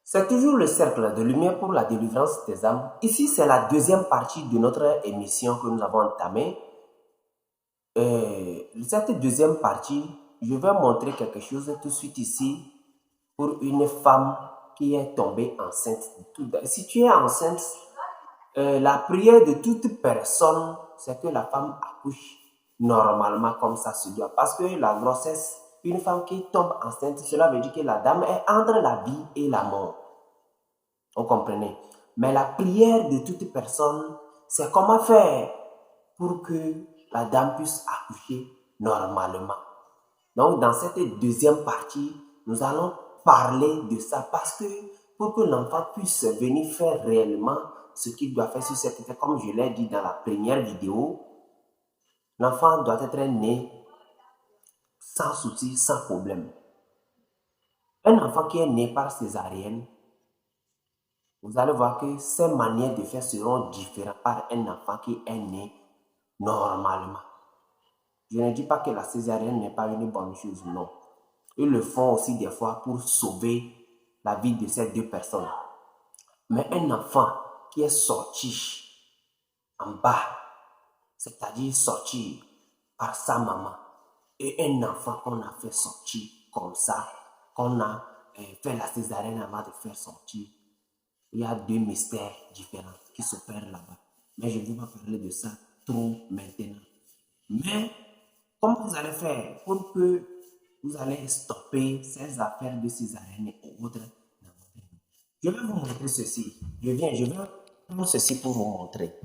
C'est toujours le cercle de lumière pour la délivrance des âmes. Ici, c'est la deuxième partie de notre émission que nous avons entamée. Cette deuxième partie, je vais montrer quelque chose tout de suite ici pour une femme qui est tombée enceinte. Si tu es enceinte, la prière de toute personne, c'est que la femme accouche normalement comme ça se doit. Parce que la grossesse, une femme qui tombe enceinte, cela veut dire que la dame est entre la vie et la mort. Vous comprenez? Mais la prière de toute personne, c'est comment faire pour que la dame puisse accoucher normalement. Donc, dans cette deuxième partie, nous allons parler de ça parce que pour que l'enfant puisse venir faire réellement ce qu'il doit faire sur cette terre, comme je l'ai dit dans la première vidéo, l'enfant doit être né sans souci, sans problème. Un enfant qui est né par césarienne, vous allez voir que ses manières de faire seront différentes par un enfant qui est né normalement. Je ne dis pas que la césarienne n'est pas une bonne chose, non. Ils le font aussi des fois pour sauver la vie de ces deux personnes. Mais un enfant qui est sorti en bas, c'est-à-dire sorti par sa maman, et un enfant qu'on a fait sortir comme ça, qu'on a fait la césarienne avant de faire sortir, il y a deux mystères différents qui s'opèrent là-bas. Mais je ne vais pas parler de ça trop maintenant. Mais comment vous allez faire pour que vous allez stopper ces affaires de césarienne et autres? Je vais vous montrer ceci. Je vais prendre ceci pour vous montrer.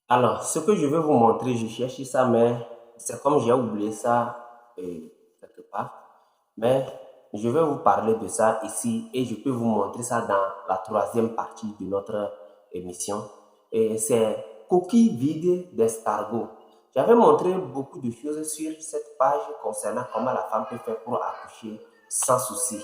Alors, ce que je vais vous montrer, je cherche ça, mais c'est comme j'ai oublié ça quelque part. Mais je vais vous parler de ça ici et je peux vous montrer ça dans la troisième partie de notre émission. Et c'est coquille vide d'escargot. J'avais montré beaucoup de choses sur cette page concernant comment la femme peut faire pour accoucher sans souci.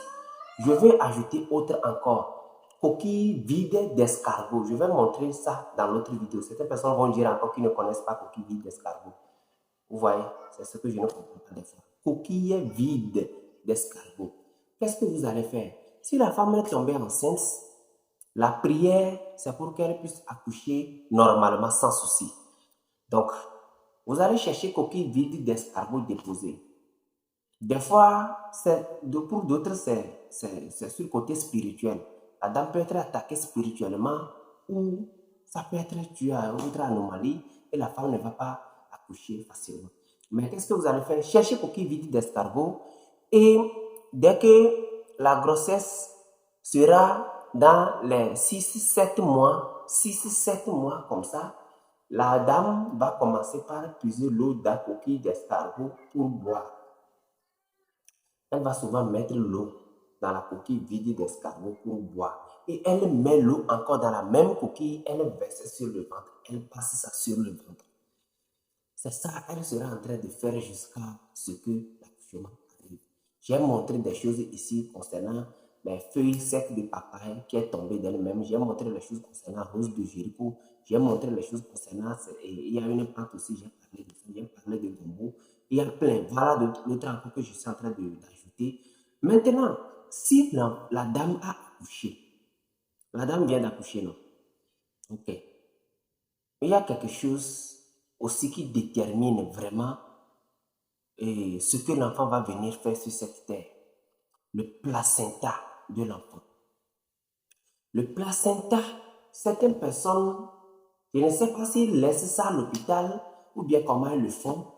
Je vais ajouter autre encore. Coquille vide d'escargot. Je vais montrer ça dans l'autre vidéo. Certaines personnes vont dire encore qu'ils ne connaissent pas coquille vide d'escargot. Vous voyez, c'est ce que je ne comprends pas des fois. Coquille vide d'escargot. Qu'est-ce que vous allez faire? Si la femme est tombée enceinte, la prière, c'est pour qu'elle puisse accoucher normalement sans souci. Donc, vous allez chercher coquille vide d'escargot déposée. Des fois, pour d'autres, c'est sur le côté spirituel. La dame peut être attaquée spirituellement ou ça peut être dû à une autre anomalie et la femme ne va pas accoucher facilement. Mais qu'est-ce que vous allez faire? Cherchez coquille vide d'escargot et dès que la grossesse sera dans les 6-7 mois comme ça, la dame va commencer par puiser l'eau dans la coquille d'escargot pour boire. Elle va souvent mettre l'eau dans la coquille vide d'escargot pour boire. Et elle met l'eau encore dans la même coquille, elle verse sur le ventre, elle passe ça sur le ventre. C'est ça, elle sera en train de faire jusqu'à ce que l'accouchement arrive. J'ai montré des choses ici concernant les feuilles secs de papaye qui est tombée d'elle-même. J'ai montré les choses concernant rose de Jéricho. J'ai montré les choses concernant, il y a une plante aussi, j'ai parlé de ça, j'ai parlé de gombo. Il y a plein. Voilà l'autre encore que je suis en train d'ajouter. Maintenant, si la dame a accouché, la dame vient d'accoucher, non? Ok. Il y a quelque chose aussi qui détermine vraiment ce que l'enfant va venir faire sur cette terre. Le placenta de l'enfant. Le placenta, certaines personnes, je ne sais pas s'ils laissent ça à l'hôpital ou bien comment ils le font,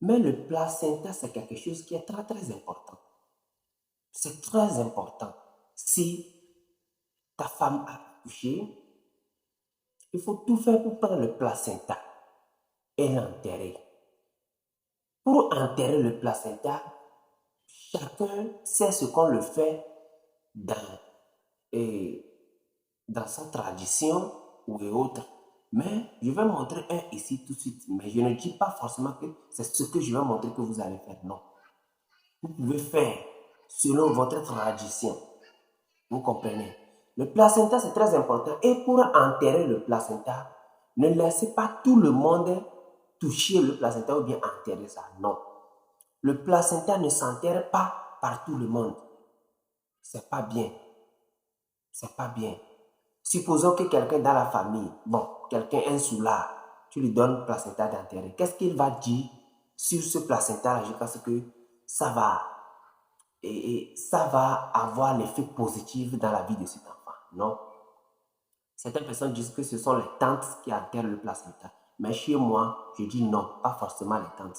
mais le placenta, c'est quelque chose qui est très très important. C'est très important. Si ta femme a accouché, il faut tout faire pour prendre le placenta et l'enterrer. Pour enterrer le placenta, chacun sait ce qu'on le fait dans, dans sa tradition ou autre. Mais je vais montrer un ici tout de suite. Mais je ne dis pas forcément que c'est ce que je vais montrer que vous allez faire. Non. Vous pouvez faire selon votre tradition. Vous comprenez? Le placenta, c'est très important. Et pour enterrer le placenta, ne laissez pas tout le monde toucher le placenta ou bien enterrer ça. Non. Le placenta ne s'enterre pas par tout le monde. C'est pas bien. C'est pas bien. Supposons que quelqu'un dans la famille, bon, quelqu'un, un soulard, tu lui donnes placenta d'enterrer. Qu'est-ce qu'il va dire sur ce placenta-là jusqu'à ce que ça va, et ça va avoir l'effet positif dans la vie de cet enfant? Non. Certaines personnes disent que ce sont les tantes qui enterrent le placenta. Mais chez moi, je dis non, pas forcément les tantes.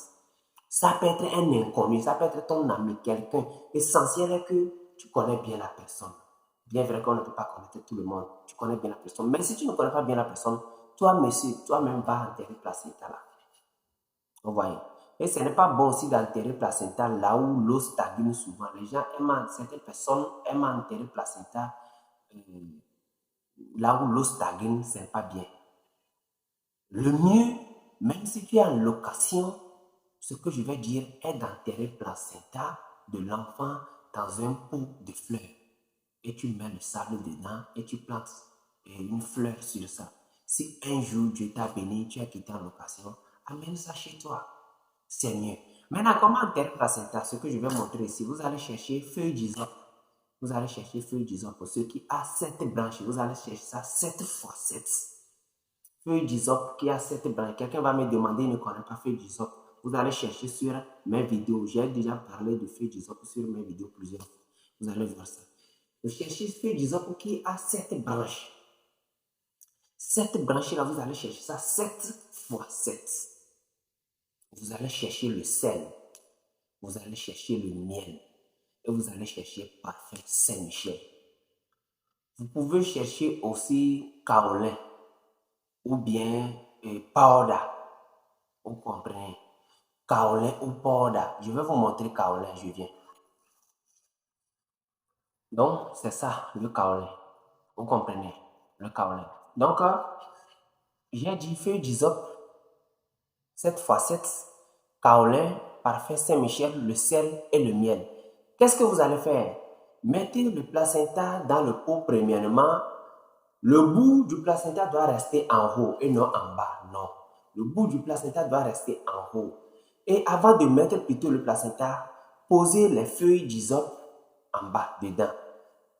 Ça peut être un inconnu, ça peut être ton ami, quelqu'un. L'essentiel est que tu connais bien la personne. Bien vrai qu'on ne peut pas connaître tout le monde, tu connais bien la personne. Mais si tu ne connais pas bien la personne, toi, monsieur, toi-même va enterrer le placenta là. Vous voyez? Et ce n'est pas bon aussi d'enterrer le placenta là où l'eau stagne souvent. Les gens aiment, certaines personnes aiment enterrer le placenta euh, là où l'eau stagne, ce n'est pas bien. Le mieux, même si tu es en location, ce que je vais dire est d'enterrer le placenta de l'enfant dans un pot de fleurs. Et tu mets le sable dedans et tu plantes une fleur sur ça. Si un jour Dieu t'a béni, tu as quitté en location, amène ça chez toi. C'est mieux. Maintenant, comment enterrer le placenta? Ce que je vais montrer ici, vous allez chercher feuille d'hysope. Vous allez chercher feuille d'hysope pour ceux qui a 7 branches. Vous allez chercher ça 7 fois 7. Feuille d'hysope qui a 7 branches. Quelqu'un va me demander, il ne connaît pas feuille d'hysope. Vous allez chercher sur mes vidéos. J'ai déjà parlé de feuille d'hysope sur mes vidéos plusieurs fois. Vous allez voir ça. Vous cherchez feuille d'hysope qui a 7 branches. 7 branches là, vous allez chercher ça 7 fois 7. Vous allez chercher le sel. Vous allez chercher le miel. Et vous allez chercher parfum Saint-Michel. Vous pouvez chercher aussi kaolin ou bien powder. Vous comprenez? Kaolin ou powder. Je vais vous montrer kaolin, je viens. Donc, c'est ça, le kaolin. Vous comprenez? Le kaolin. Donc, j'ai dit feuille d'hysope, 7 fois 7, kaolin, parfum Saint-Michel, le sel et le miel. Qu'est-ce que vous allez faire? Mettez le placenta dans le pot premièrement. Le bout du placenta doit rester en haut et non en bas. Non. Le bout du placenta doit rester en haut. Et avant de mettre plutôt le placenta, posez les feuilles d'hysope en bas, dedans.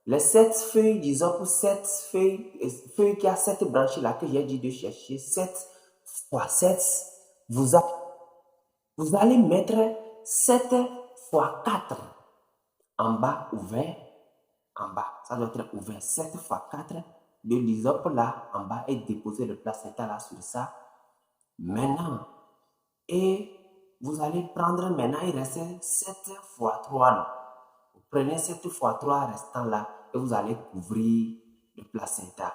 Les 7 feuilles d'hysope, 7 feuilles qui a 7 branches là que j'ai dit de chercher, 7 fois 7, vous allez mettre 7 fois 4 en bas ouvert, en bas, ça doit être ouvert, 7 fois 4 de l'hysope là en bas et déposer le placenta là sur ça. Maintenant, et vous allez prendre maintenant, il reste 7 fois 3 là. Vous prenez 7 fois 3 restant là et vous allez couvrir le placenta.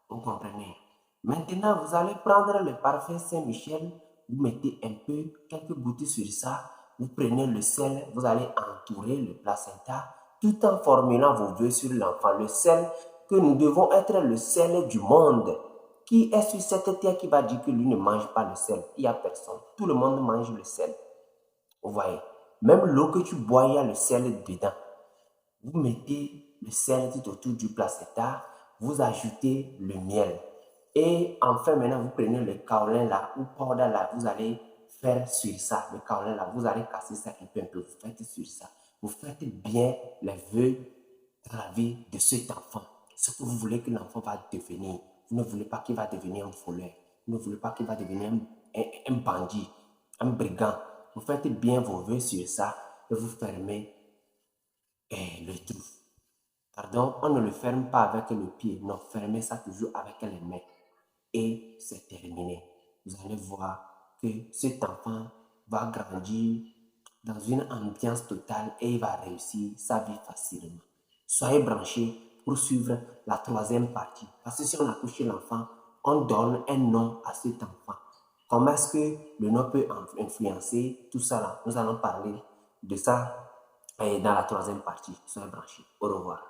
Vous comprenez? Maintenant, vous allez prendre le parfum Saint-Michel, vous mettez un peu, quelques gouttes sur ça, vous prenez le sel, vous allez entourer le placenta tout en formulant vos vœux sur l'enfant. Le sel, que nous devons être le sel du monde. Qui est sur cette terre qui va dire que lui ne mange pas le sel? Il n'y a personne. Tout le monde mange le sel. Vous voyez? Même l'eau que tu bois, il y a le sel dedans. Vous mettez le sel tout autour du placenta, vous ajoutez le miel. Et enfin, maintenant, vous prenez le kaolin là, ou powder là, vous allez faire sur ça, le kaolin là, vous allez casser ça un peu, vous faites sur ça. Vous faites bien les vœux dans la vie de cet enfant. Ce que vous voulez que l'enfant va devenir. Vous ne voulez pas qu'il va devenir un voleur. Vous ne voulez pas qu'il va devenir un bandit, un brigand. Vous faites bien vos vœux sur ça et vous fermez le trou. Pardon, on ne le ferme pas avec le pied. Non, fermez ça toujours avec les mains. Et c'est terminé. Vous allez voir que cet enfant va grandir dans une ambiance totale et il va réussir sa vie facilement. Soyez branchés pour suivre la troisième partie. Parce que si on a couché l'enfant, on donne un nom à cet enfant. Comment est-ce que le nom peut influencer tout ça là? Nous allons parler de ça dans la troisième partie. Soyez branchés. Au revoir.